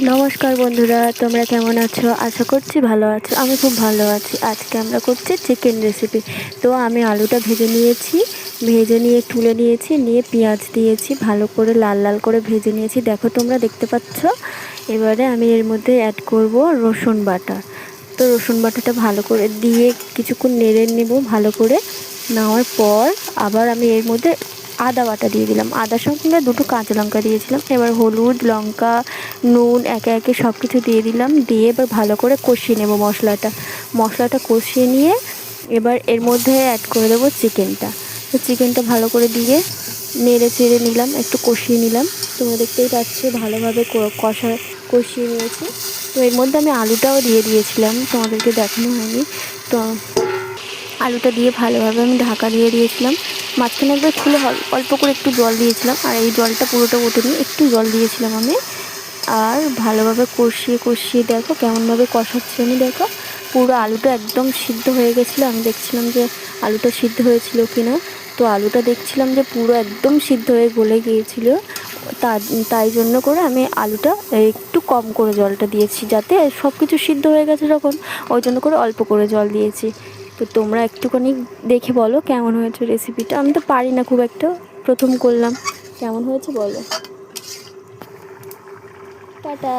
নমস্কার বন্ধুরা, তোমরা কেমন আছো? আশা করছি ভালো আছো। আমি খুব ভালো আছি। আজকে আমরা করছি চিকেন রেসিপি। তো আমি আলুটা ভেজে নিয়েছি, ভেজে নিয়ে তুলে নিয়েছি, নিয়ে পেঁয়াজ দিয়েছি, ভালো করে লাল লাল করে ভেজে নিয়েছি, দেখো তোমরা দেখতে পাচ্ছ। এবারে আমি এর মধ্যে অ্যাড করব রসুন বাটা। তো রসুন বাটাটা ভালো করে দিয়ে কিছুক্ষণ নেড়ে নেব। ভালো করে নেওয়ার পর আবার আমি এর মধ্যে আদা বাটা দিয়ে দিলাম, আদার সঙ্গে দুটো কাঁচা লঙ্কা দিয়েছিলাম। এবার হলুদ, লঙ্কা, নুন একে একে সব কিছু দিয়ে দিলাম, দিয়ে এবার ভালো করে কষিয়ে নেব মশলাটা কষিয়ে নিয়ে এবার এর মধ্যে অ্যাড করে দেবো চিকেনটা। তো চিকেনটা ভালো করে দিয়ে নেড়ে চেড়ে নিলাম, একটু কষিয়ে নিলাম। তোমরা দেখতেই পাচ্ছ ভালোভাবে কষিয়ে নিয়েছি। তো এর মধ্যে আমি আলুটাও দিয়ে দিয়েছিলাম, তোমাদেরকে দেখানো হয়নি। তো আলুটা দিয়ে ভালোভাবে আমি ঢাকা দিয়ে দিয়েছিলাম। মাঝখানে একবার খুলে অল্প করে একটু জল দিয়েছিলাম, আর এই জলটা পুরোটা ওঠেনি, একটু জল দিয়েছিলাম আমি। আর ভালোভাবে কষিয়ে কষিয়ে দেখো কেমনভাবে কষাচ্ছি আমি, দেখো পুরো আলুটা একদম সিদ্ধ হয়ে গেছিলো। আমি দেখছিলাম যে আলুটা সিদ্ধ হয়েছিল কি না। তো আলুটা দেখছিলাম যে পুরো একদম সিদ্ধ হয়ে গলে গিয়েছিলো। তাই জন্য করে আমি আলুটা একটু কম করে জলটা দিয়েছি, যাতে সব কিছু সিদ্ধ হয়ে গেছে যখন, ওই জন্য করে অল্প করে জল দিয়েছি। তো তোমরা একটুখানি দেখে বলো কেমন হয়েছে রেসিপিটা। আমি তো পারি না খুব একটা, প্রথম করলাম। কেমন হয়েছে বলো। টাটা।